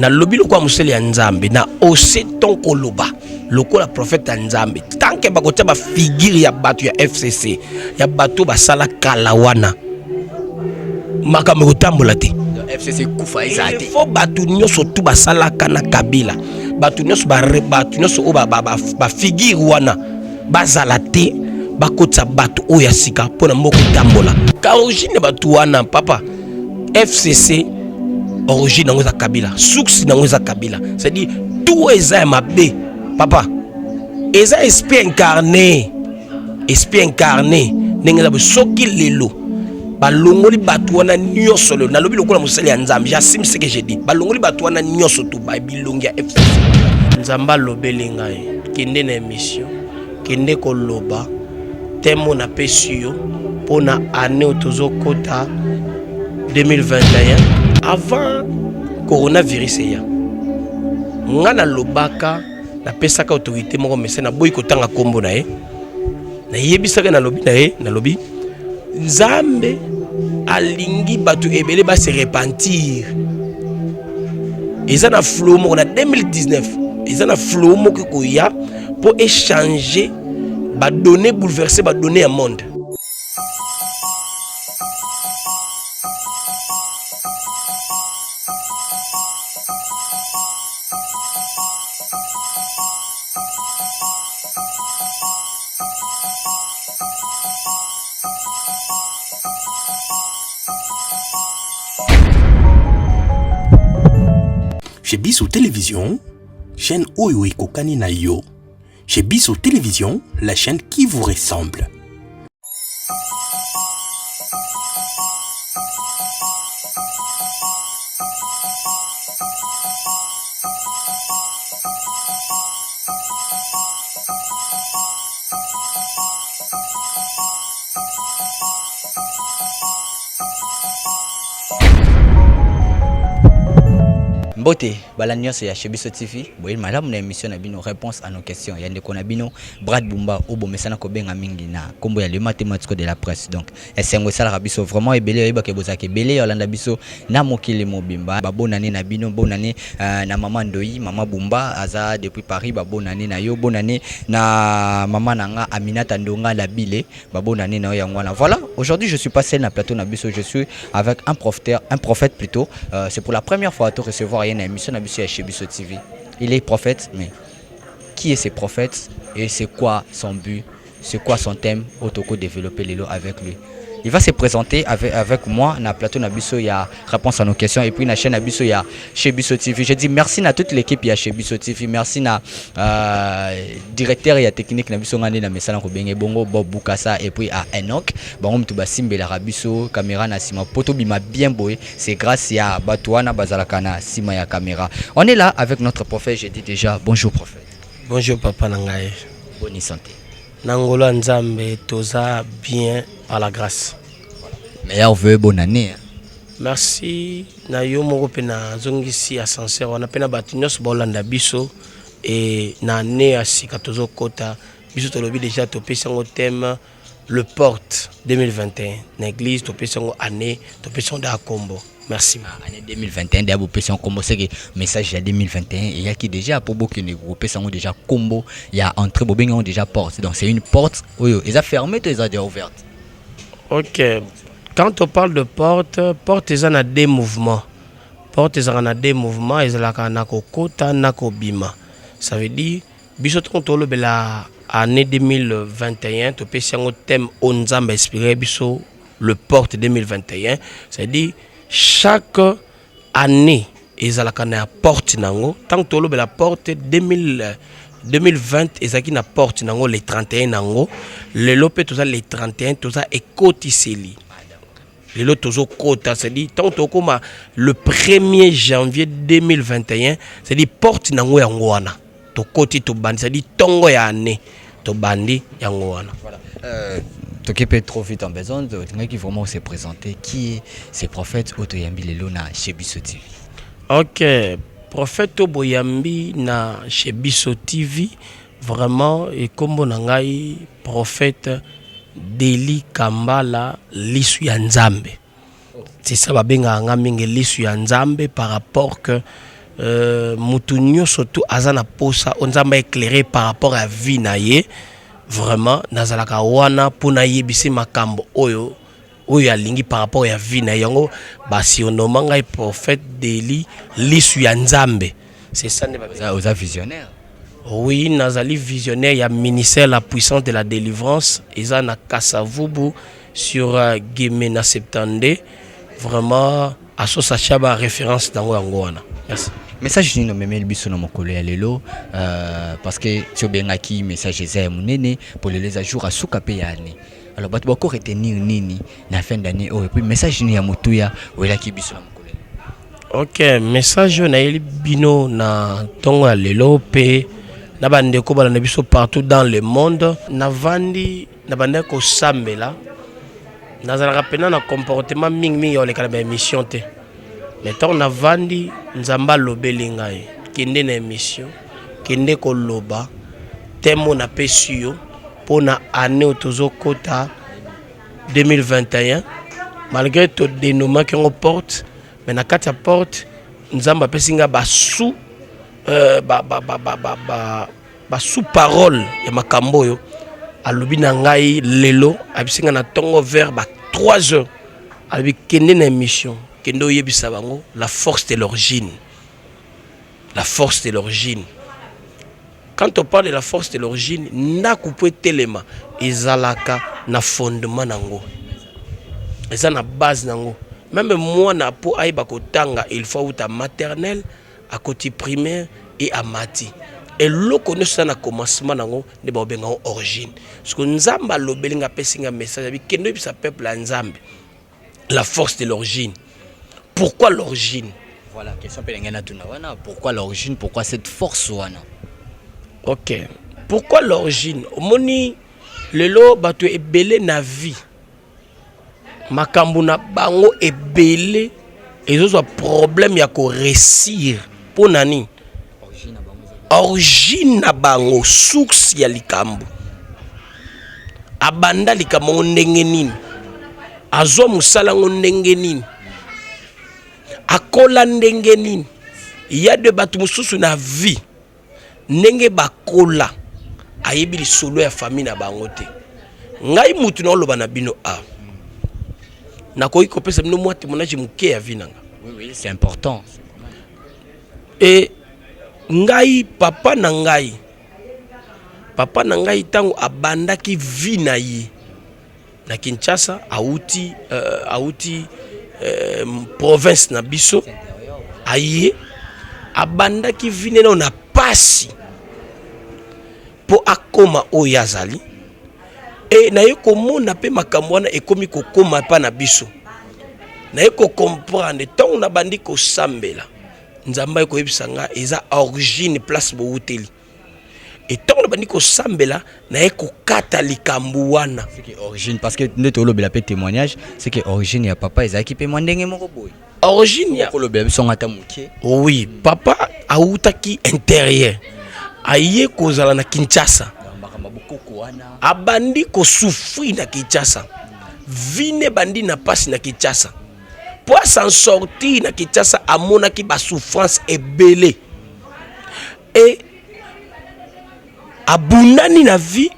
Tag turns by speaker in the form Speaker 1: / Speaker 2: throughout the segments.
Speaker 1: Na lobi lokwa museli ya Nzambe na ose ton koloba lokola prophète ya Nzambe tant que bakota ba figure ya batu ya FCC ya batu basala kalawana makambo kotambola te
Speaker 2: FCC kufa ezate
Speaker 1: il faut batu nyoso tu basala kana Kabila batu nyoso o ba figure wana bazala te bakota batu oya sika pona moko tambola ka origine batu wana papa FCC origine nango za Kabila, source nango za Kabila. C'est-à-dire tout est mabé, papa. Eza esprit incarné, nenga ba soki lelo. Ba longoli batu wana nyoso le na lobi lokola musali ya Nzambe. J'assume ce que j'ai dit. Ba longoli batu wana nyoso tu ba bilongi ya FCC. Nzamba lobeli ngai, kende na émission, kende ko loba, temo na pesio pona année otozo kota 2021. Avant coronavirus ya ngana lobaka na pesaka autorité moko mese na boyi kotanga kombo na ye na yebisaka na lobi na ye na lobi Nzambe alingi batu ebele ba se repentir eza na flow moko na 2019 eza na flow moko ko ya pour échanger ba données bouleverser ba données à monde.
Speaker 3: Chez Bissou Télévision, chaîne Oyo et Kokani na yo. Chez Bissou Télévision, la chaîne qui vous ressemble.
Speaker 2: Beauté, Balagnon c'est chez Bissou TV. Boy, madame na émission na bino réponse à nos questions. Yande kona bino Brad Bumba obo mesana ko benga mingi na kombo ya le mathématique de la presse. Donc, esengo sala rabiso vraiment ebele yeba ke bozake belé yolanda biso na mokili mobimba. Babonane na bino bonane na maman Ndoyi, maman Bumba aza depuis Paris babonane na yo bonane na maman nanga Aminata Ndonga la Bile babonane na yangwana. Voilà, aujourd'hui je suis passé na plateau na biso, je suis avec un prophète plutôt. C'est pour la première fois à recevoir une émission chez Bissou TV. Il est prophète, mais qui est ce prophète et c'est quoi son but, c'est quoi son thème autoco développer les lots avec lui. Il va se présenter avec moi dans le plateau Nabiso, il y a réponse à nos questions et puis dans la chaîne Nabiso, il y a chez Bissou TV. Je dis merci à toute l'équipe il y a chez Bissou TV, merci à directeur et technique Nabiso ngani na mesala ko benge bongo Bob Bukasa et puis à Enoch. Bon tout basimbe la Rabiso caméra na sima poto bima bien boy, c'est grâce à Batouana Bazalakana sima ya caméra. On est là avec notre prophète, j'ai dit déjà bonjour prophète.
Speaker 1: Bonjour papa nangaye.
Speaker 2: Bonne santé.
Speaker 1: Nangolo Nzambe toza bien par la grâce.
Speaker 2: Meilleur vœu, bonne année.
Speaker 1: Merci. Na yo moko pena zongisi ascenseur wana pena batinyos bolanda biso et na année asika tozo kota biso tolobi déjà to pesango thème le porte 2021 na église to pesango année to pesango da kombo. Merci.
Speaker 2: Année 2021 d'abord pesango kombo c'est que message de 2021 il y a qui déjà pour beaucoup ne groupe pesango déjà kombo il y a entrée bobingo déjà porte donc c'est une porte oui ils a fermé ils a déjà ouverte.
Speaker 1: OK. Quand on parle de porte ils ont deux mouvements. Porte ils ont deux mouvements, ils ont na kokota na kobima. Ça veut dire biso tolo bela année 2021 to pesango thème Nzambe inspiré biso le porte 2021, c'est-à-dire chaque année ils ont na porte nango tant tolo bela porte 2020 ezaki na porte nango les 31 nango le lopé toza les 31 toza ekotiseli le lot tozo kota c'est dit tant tokoma le 1er janvier 2021 c'est dit porte nango yango wana to koti to bandi c'est dit tongo ya année to bandi yango wana.
Speaker 2: Voilà. Tu peux trop vite en besoin de qui vraiment se présenter qui est ces prophètes Otoyambi Lelona chez Bissou TV.
Speaker 1: OK. Prophète Boyambi na chez Bissou TV vraiment et comme nangai prophète Deli Kambala lisu ya Nzambe. C'est ça babenga nga mingi lisu ya Nzambe par rapport que mutu surtout azana posa onzamba éclairé par rapport à vie na ye vraiment nazalaka wana pona yebisi makambo oyo alingi par rapport à vie na yango basi onoma ngai prophète Deli lisu ya nzambe. C'est ça ne pas
Speaker 2: aux visionnaire.
Speaker 1: Oui, nazali visionnaire, il y a ministère la puissance de la délivrance eza na Kasavubu sur Gemena Septande. Vraiment à sosa chaba référence dans wana. Merci.
Speaker 2: Message ni no memeli biso na mokolo ya lelo parce que tu bengaki message eza munene pour les jours à suka pe ya année. Alors batu bako retenir nini na fin d'année et puis message ni ya mutuya wela ki biso na mokolo.
Speaker 1: OK, message na eli bino na tongo ya lelo pe na bande ko bala na biso partout dans le monde na vandi na bande ko sambela nazala pena na comportement mingi yo le kana ba émission te. Mais tant na vandi nzamba lobeli ngai kende na émission kende ko loba temo na pesio pona année otozo kota 2021 malgré tout dénouement qui on porte mais na kati porte nzamba pesinga ba sous ba sous parole ya makambo yo alobi na ngai lelo abisinga na tongo vers ba 3 heures abi kende na émission kendo yebisa bango la force de l'origine. La force de l'origine. Quand on parle de la force de l'origine, na coupé telema ezalaka na fondement nango. Eza na base nango. Même moi na po aiba kotanga il faut ta maternelle à côté primaire et à mati. Et lo connaît ça na commencement nango ne ba benga origine. Parce que nzamba lobelinga pesinga message bi kendo bisa peuple la nzambe. La force de l'origine. Pourquoi l'origine?
Speaker 2: Voilà, question pelengena tuna wana, pourquoi l'origine, pourquoi cette force wana?
Speaker 1: OK. Pourquoi l'origine? Omoni lelo bato ebele na vie. Makambo na bango ebele ezo problème ya ko réussir pour nani? Origine na bango source ya likambo. Abanda likambo ndenge nini? Azo musala ndenge nini? Akola ndenge nini? Il y a de batu mususu na vie ndenge bakola ayebi solo ya famille na bango te. Ngai mutu na loba na bino a na koyi kopesa bino mwate monaji muke ya vie nanga.
Speaker 2: Oui, c'est important.
Speaker 1: Et ngai papa na ngai tango abandaki vie na ye na Kinshasa auti province na biso aye abandaki vine na pasi po akoma oyazali et na yeko mona pe makambo wana ekomi kokoma pa na biso na yeko comprendre tant na bandi ko sambela nzamba yeko yebisanga eza origine place bo uteli et tant na bandi ko sambela na yeko kata likambu wana
Speaker 2: c'est que origine parce que ndeto lobela pe témoignage c'est que origine ya papa ezaki pe mwandenge moko boy
Speaker 1: origine ya
Speaker 2: lobela songa ta muke.
Speaker 1: Oui, papa autaki intérieur aye kozala na Kinshasa abandi ko souffrir na Kinshasa vine bandi na pasi na Kinshasa pour s'en sortir na Kinshasa amona ki ba souffrance ebele et abunani na vie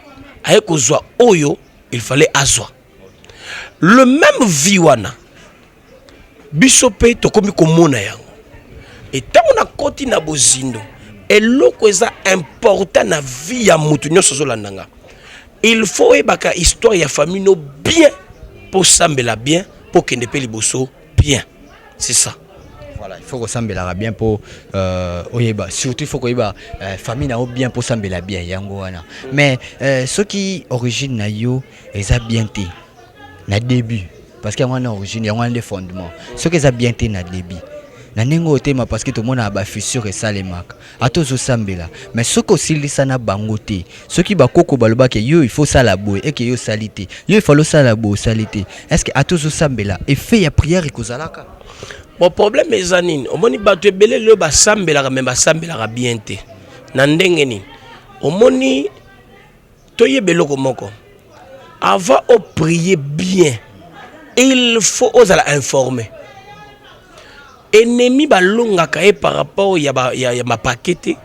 Speaker 1: aye kozwa oyo il fallait azwa le même vie wana biso pe tokomi komona yango et tant on a koti na bozindo eloko eza important na vie ya mutu nyonso zolandanga il faut ebaka histoire ya famille no bien pour sambela bien pour kende pe liboso bien, c'est ça.
Speaker 2: Voilà, il faut ressembler bien pour oyeba surtout il faut que famille na bien pour sambela bien yango wana mais ce qui origine na yo eza bien té na début parce qu'il y a une origine, il y a un fondement. Ce qui est bien na début. Na nengo tema parce que tout le monde a ba fissure et ça les marques. Atozo sambela. Mais ce que aussi lisana bangote. Ce qui ba koko baloba que yo il faut ça la boue et que yo salité. Yo il faut ça la boue salité. Est-ce que atozo sambela et fait ya prière et kozalaka?
Speaker 1: Bon problème est zanine. Omoni bato ebele le ba sambela même ba sambela bien te. Na ndenge ni. Omoni toye beloko moko. Avant de prier bien, il faut oser informer. ennemi balongaka ye par rapport ya ma paquete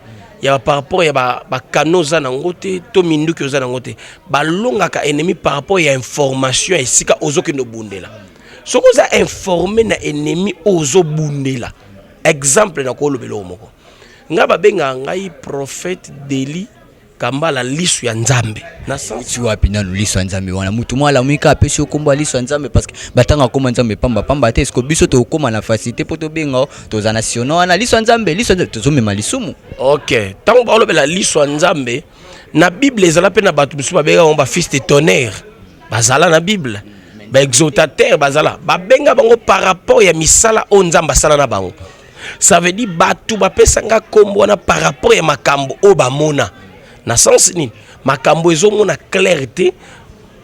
Speaker 1: ya par rapport ya ba canaux za nango te to minduki za nango te balongaka ennemi par rapport ya information esika ozokendo bundela soko za informer na ennemi ozo bundela exemple na ko lobelo moko nga babenga ngai prophète Deli Kambala lisu ya nzambe
Speaker 2: na sens wapi na lisu ya nzambe wana mutu mwala mwika apesi okomba lisu ya nzambe parce que batanga koma nzambe pamba te esko biso to okoma na facilité poto benga toza national wana lisu ya nzambe tozomema lisumu.
Speaker 1: OK tango ba lobela lisu ya nzambe na Bible ezala pe na batu biso babenga on ba fils de tonnerre bazala na Bible ba exaltateur bazala babenga bango par rapport ya misala o nzamba sala na bango. Ça veut dire batu bapesanga kombo wana par rapport ya makambo o bamona na sens ni makambo ezomona clarté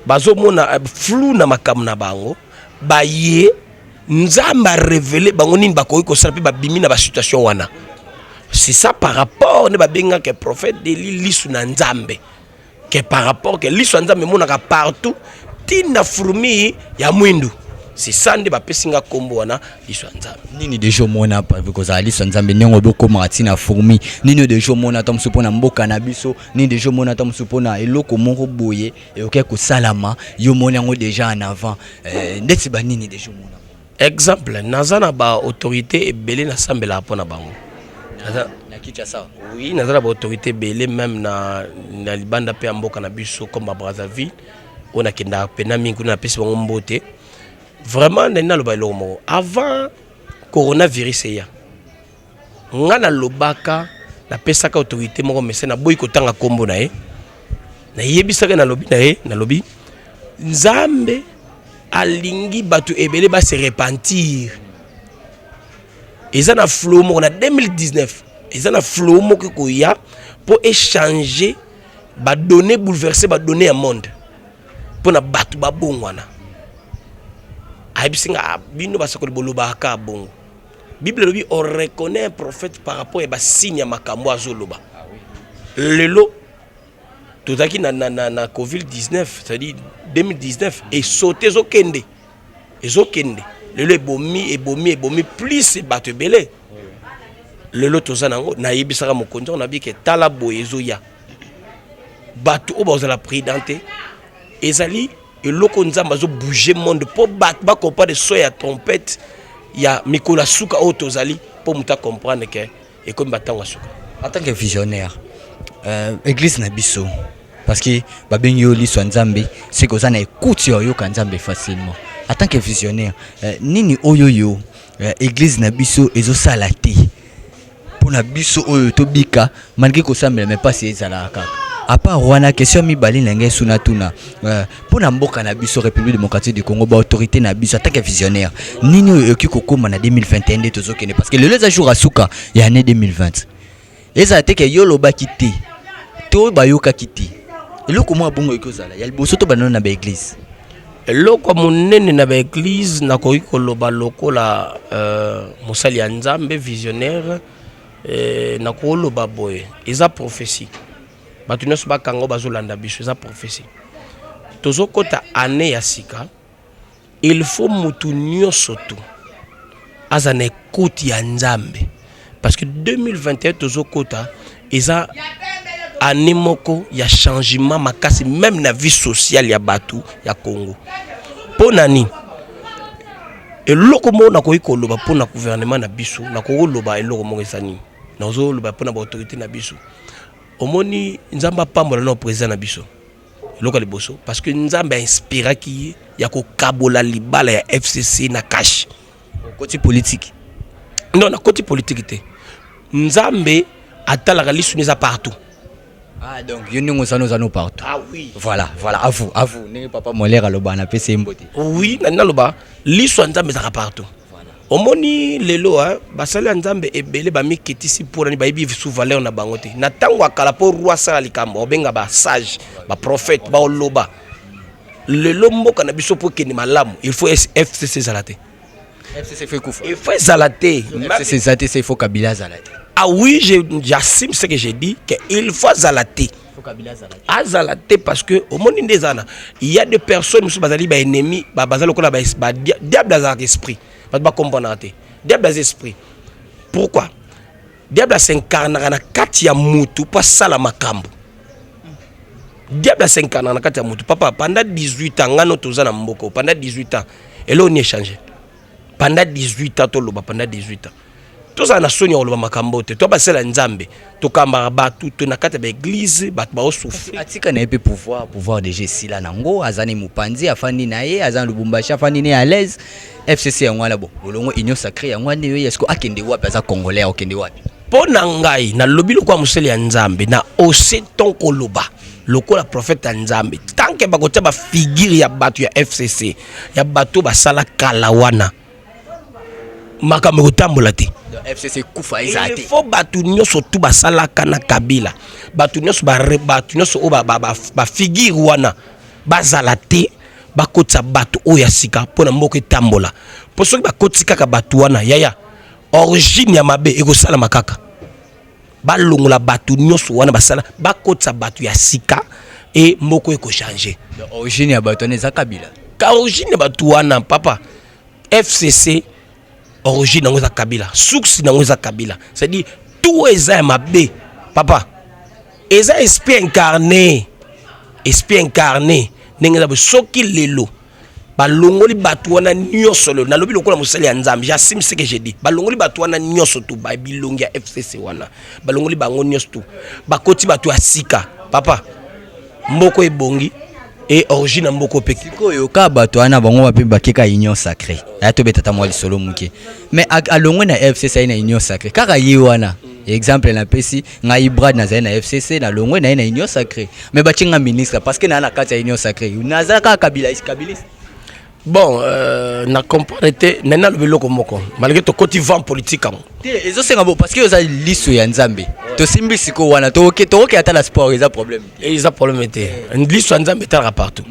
Speaker 1: bazomona flou na makambo na bango baye nzamba révéler bango nini bakoki kosala pe babimi na ba situation wana. C'est ça par rapport ne babenga que prophète Deli lisu na nzambe que par rapport que lisu na nzambe monaka partout tina fourmi ya mwindu. C'est ça nde bapesinga kombo wana lisu ya nzambe.
Speaker 2: Nini dejo mona because lisu ya nzambe nengo bokoma tina fourmi nini dejo mona ta musupo na mboka na biso nini dejo mona ta musupo na eloko moko boye e oké ko salama yo mona ngo déjà en avant ndeti ba nini dejo mona
Speaker 1: exemple nazana ba autorité ebele na sambela pona bango
Speaker 2: na Kinshasa.
Speaker 1: Oui nazana ba autorité ebele même na libanda pe mboka na biso comme Brazzaville on a kenda pena mingi na pesi bango mbote. Vraiment nena loba lomo avant coronavirus ya ngana lobaka na pesaka autorité moko mesena boy ko tanga kombo na ye na yebisaka na lobi na ye na lobi nzambe alingi batu ebele ba se repentir ezana flow moko na 2019 ezana flow moko ko ya pour échanger ba données bouleverser ba données à monde pour na batu ba bongwana abisinga bino basakoli boloba ka bongo. Bible lobi on reconnaît un prophète par rapport à signe makambo azoloba. Lelo tozaki na COVID-19, c'est-à-dire 2019 et sauté zokende. Ezokende. Lelo ebomi plus bato belé. Lelo tozanango na yebisaka mokonzo na bi ke tala boyezo ya. Bato obozala prudente ezali et loko nzamba zo bouger monde pour ba comprendre so ya trompette ya mikola suka otozali pour muta comprendre que et comme batanga suka
Speaker 2: en tant que visionnaire église na biso parce que babengi yo liso nzambe c'est que ça na écoute yo ka nzambe facilement en tant que visionnaire nini oyoyo église na biso ezo salate pour na biso oyo to bika malgré ko sambela mais pas c'est ezala kaka. À part wana question mi bali nenge suna tuna pour na mboka na biso République démocratique du Congo ba autorité na biso attaque visionnaire nini yoki kokoma na 2021 de tozokene parce que le les jours asuka ya année 2020 eza ateke yolo ba kiti to ba yoka kiti eloko mo abongo ekozala ya liboso to banana na ba église
Speaker 1: eloko monene na ba église na koyi koloba lokola mosali ya nzambe visionnaire na koloba boye eza prophétie. Batu nyonso bakango bazolanda biso eza prophétie. Tozokota année ya sika il faut mutu nyonso tu aza na écoute ya nzambe parce que 2021 tozokota eza année moko ya changement makasi même na vie sociale ya batu ya Congo. Ponani eloko mo na koyi koloba pona gouvernement na biso na koloba eloko mo esani na ozoloba pona ba autorité na biso. Omoni nzamba pambola na président na biso local boso parce que nzamba inspira ki ya ko kabola libala ya FCC na cash
Speaker 2: côté politique
Speaker 1: non na côté politique te nzambe atala ka lisu neza partout.
Speaker 2: Ah donc yoni ngosano partout.
Speaker 1: Ah oui
Speaker 2: voilà à vous ne papa molera loba na pese mbote
Speaker 1: oui na loba lisu nzambe za partout. Omoni lelo basali nzambe ebele ba mikitisi pour ni ba ibi sous valeur na bango te na tango akala po roi sala likambo obenga ba sage ba prophète ba oloba lelo mboka na biso pour que ni malamu il faut FCC zalate
Speaker 2: FCC fait coup
Speaker 1: il faut zalate
Speaker 2: FCC zalate c'est faut Kabila zalate.
Speaker 1: Ah oui j'assume ce que j'ai dit que il faut zalate azalate parce que au monde ndezana il y a des personnes qui sont bazali ba ennemis ba bazalo kola ba diable za esprit pas comprendre diable a esprit. Pourquoi? Diable s'incarne na kati ya mutu pas sala makambo. Diable s'incarne na kati ya mutu. Papa, pendant 18 ans, ngano tozana mboko, pendant 18 ans, et là on est changé. Pendant 18 ans, pendant 18 ans. Tout ça na sonya oloba makambo te. Toi basela nzambe. To kamba batu to na kati ya église, batu ba souffrir.
Speaker 2: Atika na epé pouvoir de Jesila nango, azani mupanzi afandi na ye, azan Lubumbashi afandi ne à l'aise. FCC ya ngwana bo. Olongo union sacrée ya ngwana ye esko akende wapi aza congolais akende wapi?
Speaker 1: Pona ngai na lobilo kwa museli ya nzambe na ose ton koloba. Lokola prophète ya nzambe. Tant que bakota ba figure ya batu ya FCC, ya batu basala kalawana. Makambo kotambola te.
Speaker 2: FCC kufa ezate.
Speaker 1: Il faut batu nyoso tu basala kana Kabila. Batu nyoso ba figure wana bazala te bakotsa batu oya sika pona mboko etambola. Poso bakotsi kaka batu wana yaya origine ya mabe ekosala makaka. Balongola batu nyoso wana basala bakotsa batu ya sika et mboko eko changer.
Speaker 2: Origine ya batu eza Kabila.
Speaker 1: Ka origine ya batu wana papa FCC origine nango za Kabila, source nango za Kabila. C'est-à-dire tout eza mabe papa. Eza esprit incarné. Esprit incarné. Nenga ba soki lelo. Balongoli batu wana nyoso lelo. Na lobi lokola musali ya nzambe. J'assume ce que j'ai dit. Balongoli batu wana nyoso tu ba bilongi ya FCC wana. Balongoli bango nyoso tu. Bakoti batu ya sika. Papa. Mboko ebongi. Et origine mboko peki.
Speaker 2: Siko yoka bato wana bango bape bakeka union sacrée. Ato betata mwa lisolo muke. Mais alongo na FCC na union sacrée. Kaka ye wana. Exemple na pesi ngai Brad na za na FCC na longo na union sacrée. Mais batinga ministre parce que na kati ya union sacrée. Na ka Kabila iskabiliste.
Speaker 1: Bon, na comprendre te nena lobeloko moko. Malgré to koti vent politique am.
Speaker 2: Ezo senga bo parce que oza liso ya nzambe. To simbi siko wana to ke ata la sport eza problème.
Speaker 1: Et ils a problème te. Liso ya nzambe tala partout.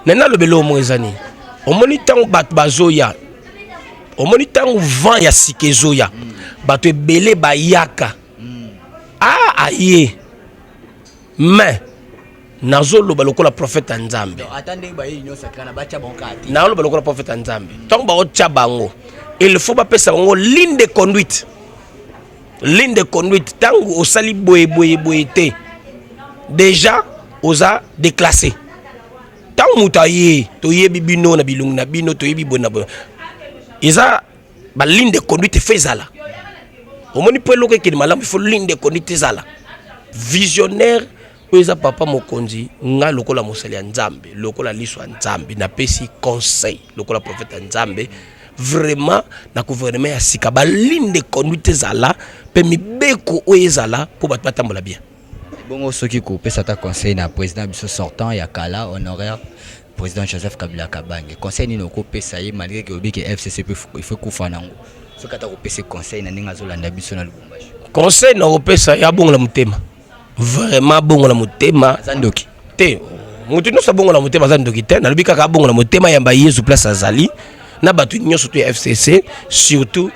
Speaker 1: Nena lobelo mo ezani. Omoni tango bat bazoya. Omoni tango vent ya sikezoya. Bato ebele bayaka. Ah aye. Mais nazo loba lokola prophète nzambe.
Speaker 2: Attendez ba union sacrée na bacha bonka ati.
Speaker 1: Na loba lokola prophète nzambe. Tango ba ocha bango. Il faut pas pesa bango ligne de conduite. Ligne de conduite tango osali boye te. Déjà oza déclassé. Tango mutaye to yebi bino na bilung na bino to yebi bona bona. Isa ba ligne de conduite faisala. Omoni po loke ki malamu il faut ligne de conduite zala. Visionnaire Oeza papa mokonzi nga lokola mosali ya nzambe lokola liso ya nzambe na pesi conseil lokola prophète nzambe vraiment na gouvernement ya sika ba ligne de conduite zala pe mibeko oyezala po batambola bien.
Speaker 2: Bongo soki ko pesa ta conseil na président biso sortant ya kala honoraire président Joseph Kabila Kabange conseil ni noko pesa ye malgré que obiki FCC il faut kufa nango soki ata ko pesa conseil na ninga zolanda biso na Lubumbashi
Speaker 1: conseil na opesa ya bongola mutema vraiment bongola mutema
Speaker 2: zandoki
Speaker 1: te mutu no sa bongola mutema zandoki te na lobika ka bongola mutema yamba Yesu place azali na batu nyonso to FCC surtout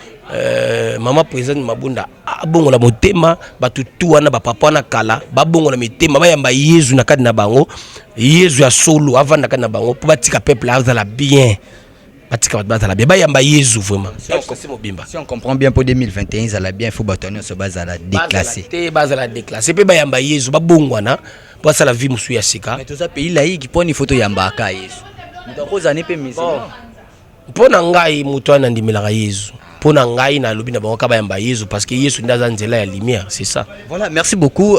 Speaker 1: mama président Mabunda bongola mutema batu tu wana ba papa na kala ba bongola mitema ba yamba Yesu na kadi na bango Yesu ya solo avant na kadi na bango pour batika peuple azala bien batika bazala bien ba yamba Yesu vraiment
Speaker 2: si on comprend bien pour 2021 ça la bien il faut bâtonner ce base à la déclasser
Speaker 1: te base à la déclasser pe ba yamba Yesu ba bongwana pour ça la vie musu ya sika
Speaker 2: mais tout ça pays là qui poni photo yamba ka Yesu mutakoza ne pe musulman
Speaker 1: pona ngai mutu ana ndimela Yesu pona ngai na lobi na bango ka ba yamba Yesu parce que Yesu ndaza nzela ya lumière c'est ça.
Speaker 2: Voilà, merci beaucoup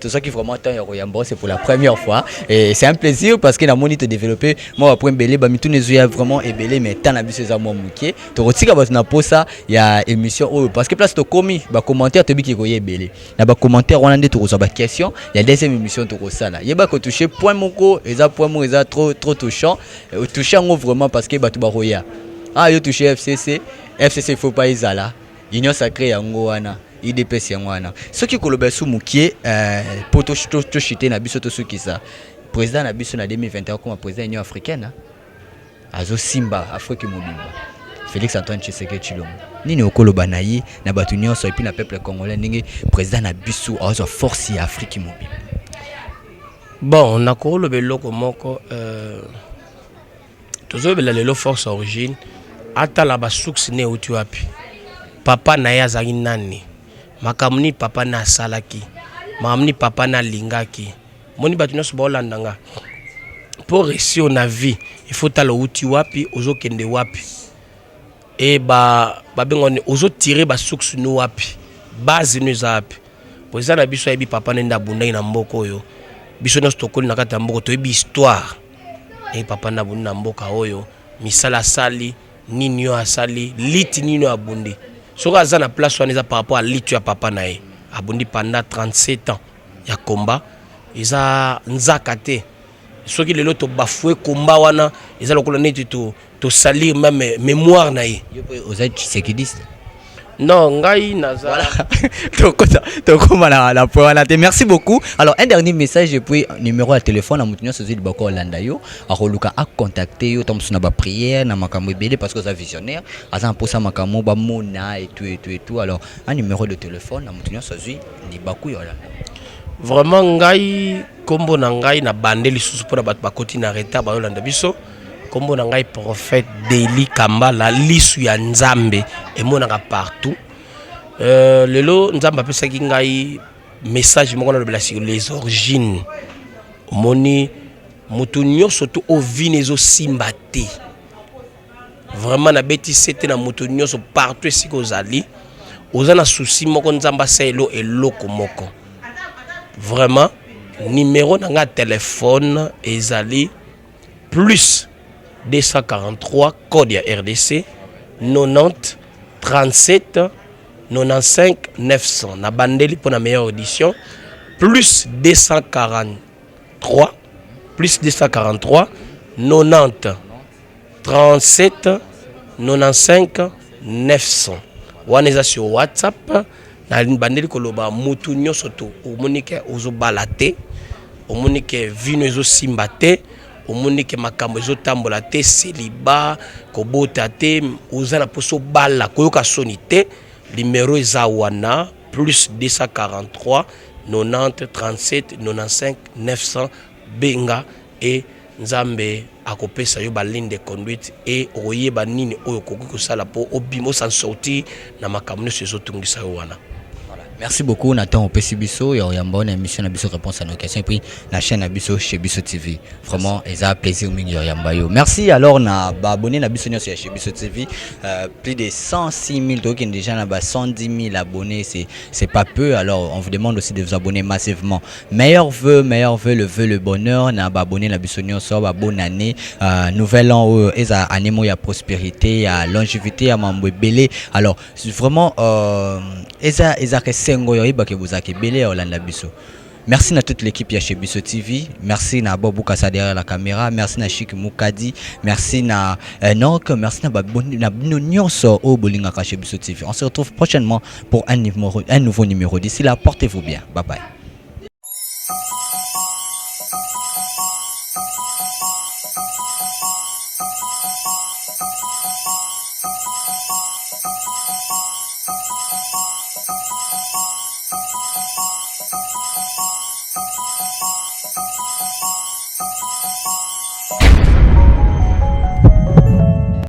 Speaker 2: tout ça qui vraiment tant Yambo c'est pour la première fois et c'est un plaisir parce que na moni te développer moi après belé ba mitu nezuya vraiment et belé mais tant na biso za moi muké to rotika ba na posa ya émission parce que place to komi ba commentaire to biki ko ye belé na ba commentaire on a ndé to ba question il y a deuxième émission to ko sala yeba ko toucher point moko eza point mo eza trop touchant touchant vraiment parce que ba to ba roya ah yo toucher FCC il faut pas izala union sacrée yango wana IDPS yango wana soki koloba su mukie poto to chité na biso to soki ça président na biso na 2021 comme président union africaine azo simba Afrique mobimba Félix Antoine Tshisekedi Tshilombo nini okoloba na ye na batu nyonso et puis na peuple congolais ndenge président na biso azo force ya Afrique mobimba
Speaker 1: bon na koloba loko moko tozo bela lelo force origine ata la ba source ne uti wapi papa na ye azalaki nani, makambo nini papa na asalaki, makambo nini papa na alingaki. Moni bato nyonso baolanda nga. Pour réussir na vie, il faut tala outi wapi, ozokende wapi. Et babengoni ozo tirer ba source no wapi. Base no zapi. Pour ça na biso yebi papa nenda bundai na mboko oyo. Biso nyonso tokoli na kata mboko to yebi histoire. Et papa na bunda mboka oyo, misala sali, nini yo asali, liti nini yo abundi. Soka za na place wana eza par rapport à liti ya papa na ye. Abundi pendant 37 ans ya combat. Eza nzaka te. Soki lelo to bafoué combat wana, eza lokola neti to salir même mémoire na ye.
Speaker 2: Yo pe oza Tshisekidiste.
Speaker 1: Non, ngai naza.
Speaker 2: Voilà. Merci beaucoup. Alors un dernier message et puis numéro de téléphone à Moutinho Sozi Bako Olanda yo. Akoluka a contacter yo tam suna ba prière na makambo belé parce que ça visionnaire. Azan pour ça makambo ba mona et tout. Alors un numéro de téléphone à Moutinho Sozi ni Bako Olanda.
Speaker 1: Vraiment ngai kombo na ngai na bandeli susu pour ba bakoti na reta ba Olanda biso. Kombo na ngai prophète Daily Kambala lisu ya Nzambe emonaka partout. Lelo Nzambe apesaki ngai message moko na lobela sur les origines. Moni mutu nyonso to ovine ezo simba te. Vraiment na beti sete na mutu nyonso partout esika ozali. Oza na souci moko Nzambe aselo eloko moko. Vraiment numéro na nga téléphone ezali plus 243 code ya RDC 90 37 95 900 na bandeli pour la meilleure audition plus 243 90 37 95 900 wana sur WhatsApp na bandeli koloba mutu nyonso to omonike ozo balate omonike vino ezo simbate omonike makambo ezo tambola te celiba kobota te ozana poso bala koyoka soni te numéro eza wana plus 243 90 37 95 900 benga et Nzambe akopesa yo ba ligne de conduite et oyeba nini oyo koki kosala po obimo sans sortir na makambo nyonso ezotungisa yo wana.
Speaker 2: Merci beaucoup Nathan Opesibiso et on bonne émission na biso réponse à nos questions et puis la chaîne na biso chez Biso TV. Vraiment et ça plaisir mingi yambayo. Merci alors na ba abonné na biso chez Biso TV plus de 106 000 donc déjà na ba 110 000 abonnés c'est pas peu alors on vous demande aussi de vous abonner massivement. Meilleur vœu le bonheur na ba abonné na biso nyonso ba bonne année nouvel an eza animo ya prospérité ya longévité ya mambo belé. Alors vraiment eza Sengo yoiba ke bozaki belé Olanda biso. Merci à toute l'équipe chez Biso TV, merci à Bobo Kassa derrière la caméra, merci à Chic Moukadi, merci à Enoch, merci à Nyonso au Bolinga chez Biso TV. On se retrouve prochainement pour un nouveau numéro. D'ici là, portez-vous bien. Bye bye.